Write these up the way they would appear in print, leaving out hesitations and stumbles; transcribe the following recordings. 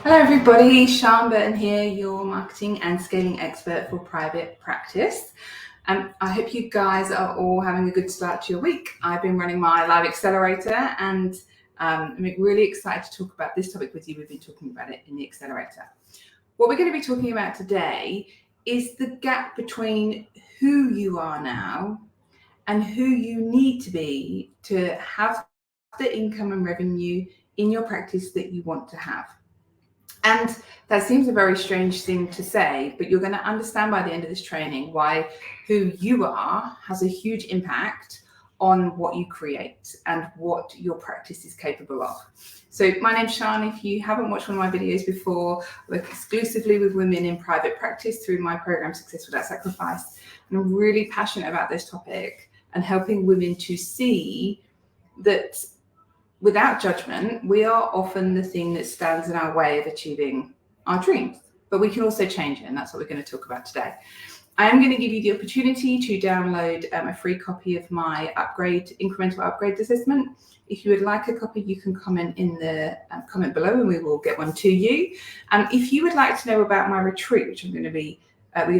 Hello everybody, Sian Burton here, your marketing and scaling expert for private practice. I hope you guys are all having a good start to your week. I've been running my live accelerator and I'm really excited to talk about this topic with you. We've been talking about it in the accelerator. What we're going to be talking about today is the gap between who you are now and who you need to be to have the income and revenue in your practice that you want to have. And that seems a very strange thing to say, but you're going to understand by the end of this training why who you are has a huge impact on what you create and what your practice is capable of. So my name's Sian. If you haven't watched one of my videos before, I work exclusively with women in private practice through my program Success Without Sacrifice. And I'm really passionate about this topic and helping women to see that without judgment, we are often the thing that stands in our way of achieving our dreams, but we can also change it, and that's what we're going to talk about today. I am going to give you the opportunity to download a free copy of my incremental upgrade assessment. If you would like a copy, you can comment in the comment below and we will get one to you. If you would like to know about my retreat, which we're going to be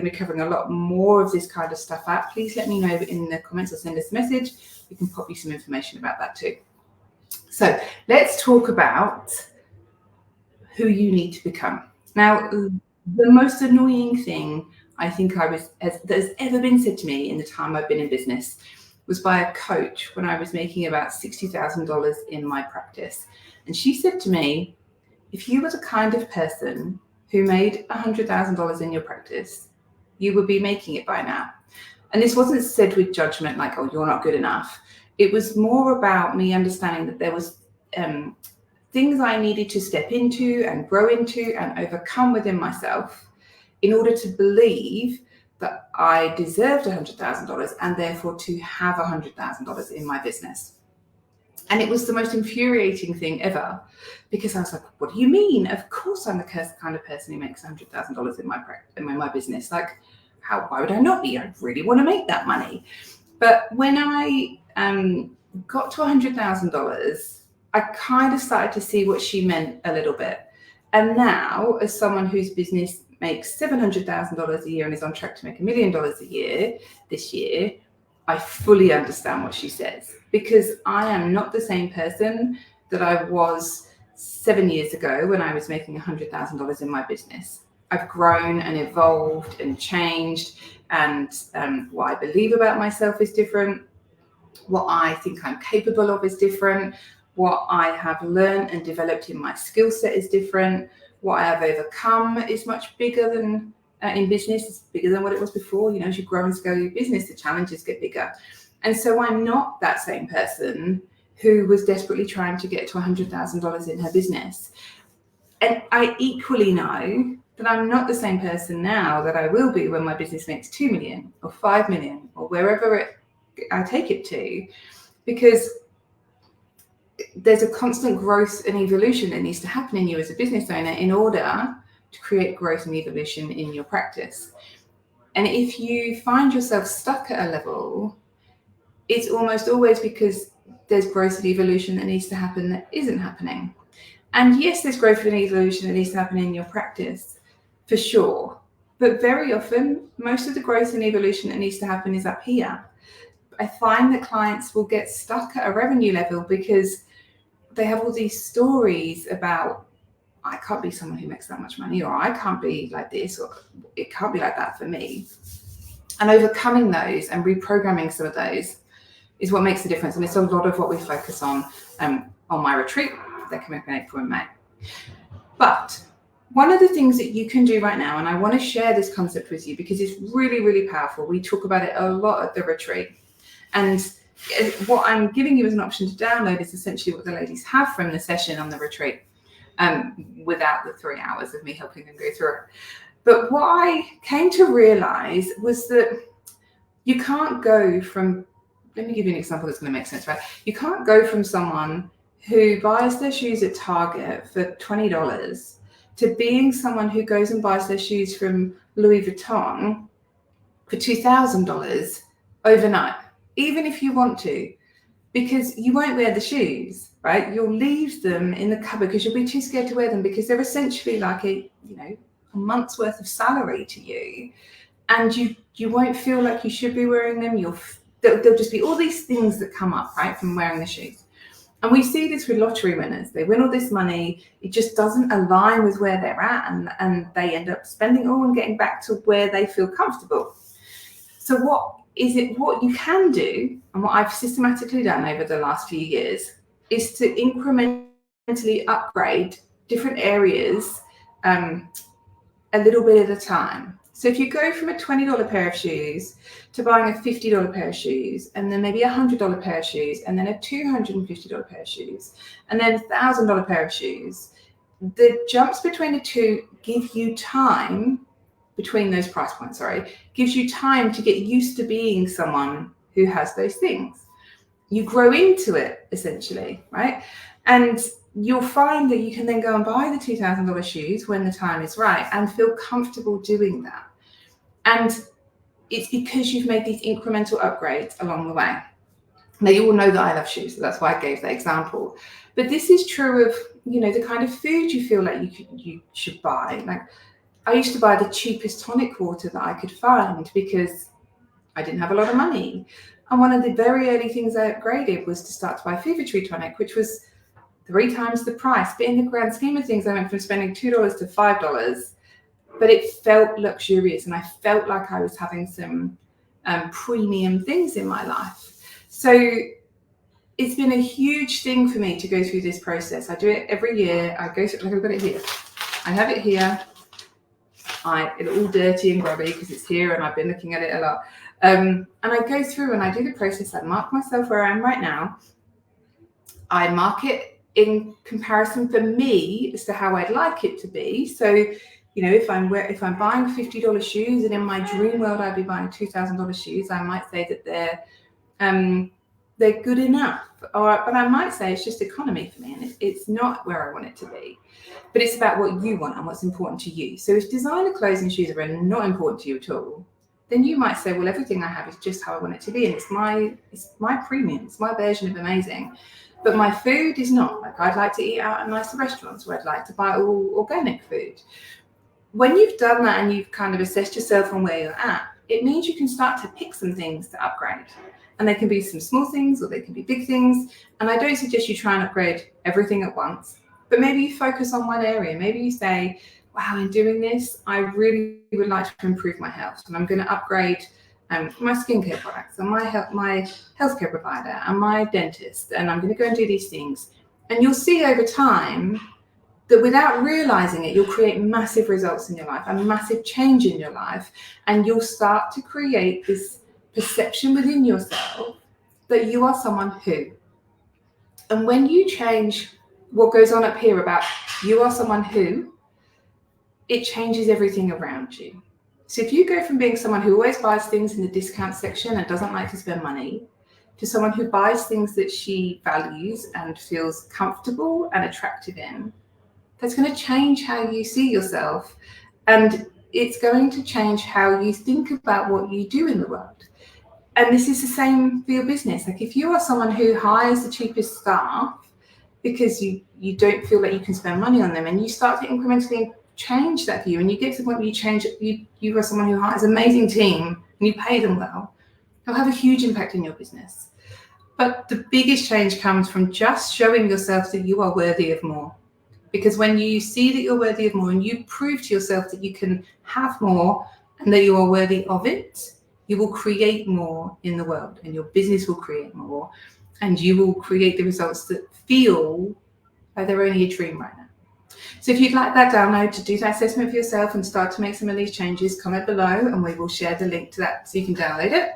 covering a lot more of this kind of stuff out, please let me know in the comments or send us a message. We can pop you some information about that too. So let's talk about who you need to become. Now, the most annoying thing I think that has ever been said to me in the time I've been in business was by a coach when I was making about $60,000 in my practice. And she said to me, if you were the kind of person who made $100,000 in your practice, you would be making it by now. And this wasn't said with judgment like, oh, you're not good enough. It was more about me understanding that there was things I needed to step into and grow into and overcome within myself in order to believe that I deserved $100,000 and therefore to have $100,000 in my business. And it was the most infuriating thing ever because I was like, what do you mean? Of course I'm the kind of person who makes $100,000 in my business. Like, why would I not be? I really want to make that money. But when I got to $100,000, I kind of started to see what she meant a little bit. And now, as someone whose business makes $700,000 a year and is on track to make $1 million a year this year, I fully understand what she says because I am not the same person that I was 7 years ago when I was making $100,000 in my business. I've grown and evolved and changed, and what I believe about myself is different. What I think I'm capable of is different. What I have learned and developed in my skill set is different. What I have overcome is much bigger than in business. It's bigger than what it was before. You know, as you grow and scale your business, the challenges get bigger. And so I'm not that same person who was desperately trying to get to $100,000 in her business. And I equally know that I'm not the same person now that I will be when my business makes 2 million or 5 million or wherever I take it to, because there's a constant growth and evolution that needs to happen in you as a business owner in order to create growth and evolution in your practice. And if you find yourself stuck at a level, it's almost always because there's growth and evolution that needs to happen that isn't happening. And yes, there's growth and evolution that needs to happen in your practice, for sure. But very often, most of the growth and evolution that needs to happen is up here. I find that clients will get stuck at a revenue level because they have all these stories about, I can't be someone who makes that much money, or I can't be like this, or it can't be like that for me. And overcoming those and reprogramming some of those is what makes the difference. And it's a lot of what we focus on my retreat that coming up in April and May. But one of the things that you can do right now, and I want to share this concept with you because it's really, really powerful. We talk about it a lot at the retreat. And what I'm giving you as an option to download is essentially what the ladies have from the session on the retreat, without the 3 hours of me helping them go through it. But what I came to realize was that you can't go from, let me give you an example that's going to make sense, right? You can't go from someone who buys their shoes at Target for $20 to being someone who goes and buys their shoes from Louis Vuitton for $2,000 overnight. Even if you want to, because you won't wear the shoes, right? You'll leave them in the cupboard because you'll be too scared to wear them, because they're essentially like a month's worth of salary to you, and you won't feel like you should be wearing them. There'll just be all these things that come up, right, from wearing the shoes. And we see this with lottery winners. They win all this money, it just doesn't align with where they're at, and they end up spending all and getting back to where they feel comfortable. So what you can do, and what I've systematically done over the last few years, is to incrementally upgrade different areas a little bit at a time. So if you go from a $20 pair of shoes to buying a $50 pair of shoes, and then maybe a $100 pair of shoes, and then a $250 pair of shoes, and then $1,000 pair of shoes, the jumps between the two give you time between those price points, gives you time to get used to being someone who has those things. You grow into it, essentially, right? And you'll find that you can then go and buy the $2,000 shoes when the time is right and feel comfortable doing that. And it's because you've made these incremental upgrades along the way. Now, you all know that I love shoes, so that's why I gave that example. But this is true of, the kind of food you feel like you should buy. Like, I used to buy the cheapest tonic water that I could find because I didn't have a lot of money. And one of the very early things I upgraded was to start to buy Fever Tree tonic, which was 3 times the price. But in the grand scheme of things, I went from spending $2 to $5, but it felt luxurious, and I felt like I was having some premium things in my life. So it's been a huge thing for me to go through this process. I do it every year. I go through, like, I've got it here. I have it here. It's all dirty and grubby because it's here and I've been looking at it a lot. And I go through and I do the process. I mark myself where I am right now. I mark it in comparison for me as to how I'd like it to be. So, if I'm buying $50 shoes, and in my dream world I'd be buying $2,000 shoes, I might say that they're good enough. But I might say it's just economy for me, and it's not where I want it to be. But it's about what you want and what's important to you. So if designer clothes and shoes are not important to you at all, then you might say, well, everything I have is just how I want it to be, and it's my premium, it's my version of amazing. But my food is not. Like, I'd like to eat out at nicer restaurants, or I'd like to buy all organic food. When you've done that and you've kind of assessed yourself on where you're at, it means you can start to pick some things to upgrade. And they can be some small things or they can be big things. And I don't suggest you try and upgrade everything at once, but maybe you focus on one area. Maybe you say, wow, in doing this, I really would like to improve my health, and I'm going to upgrade my skincare products and my healthcare provider and my dentist, and I'm going to go and do these things. And you'll see over time that without realizing it, you'll create massive results in your life and massive change in your life. And you'll start to create this perception within yourself that you are someone who. And when you change what goes on up here about you are someone who, it changes everything around you. So if you go from being someone who always buys things in the discount section and doesn't like to spend money, to someone who buys things that she values and feels comfortable and attractive in, that's going to change how you see yourself. And it's going to change how you think about what you do in the world. And this is the same for your business. Like, if you are someone who hires the cheapest staff because you don't feel like you can spend money on them, and you start to incrementally change that view, and you get to the point where you are someone who hires an amazing team and you pay them well, it'll have a huge impact in your business. But the biggest change comes from just showing yourself that you are worthy of more. Because when you see that you're worthy of more and you prove to yourself that you can have more and that you are worthy of it, you will create more in the world, and your business will create more, and you will create the results that feel like they're only a dream right now. So if you'd like that download to do that assessment for yourself and start to make some of these changes, comment below and we will share the link to that so you can download it.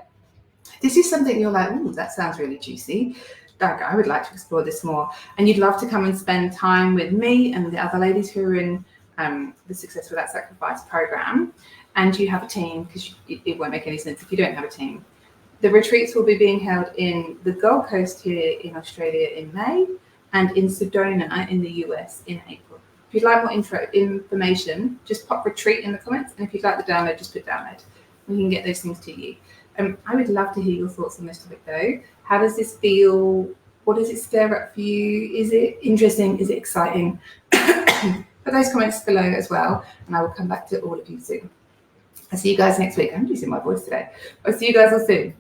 This is something you're like, ooh, that sounds really juicy. Like, I would like to explore this more. And you'd love to come and spend time with me and the other ladies who are in the Success Without Sacrifice program. And you have a team, because it won't make any sense if you don't have a team. The retreats will be being held in the Gold Coast here in Australia in May, and in Sedona in the US in April. If you'd like more information, just pop retreat in the comments. And if you'd like the download, just put download. We can get those things to you. I would love to hear your thoughts on this topic though. How does this feel? What does it stir up for you? Is it interesting? Is it exciting? Put those comments below as well, and I will come back to all of you soon. I'll see you guys next week. I'm losing my voice today. I'll see you guys all soon.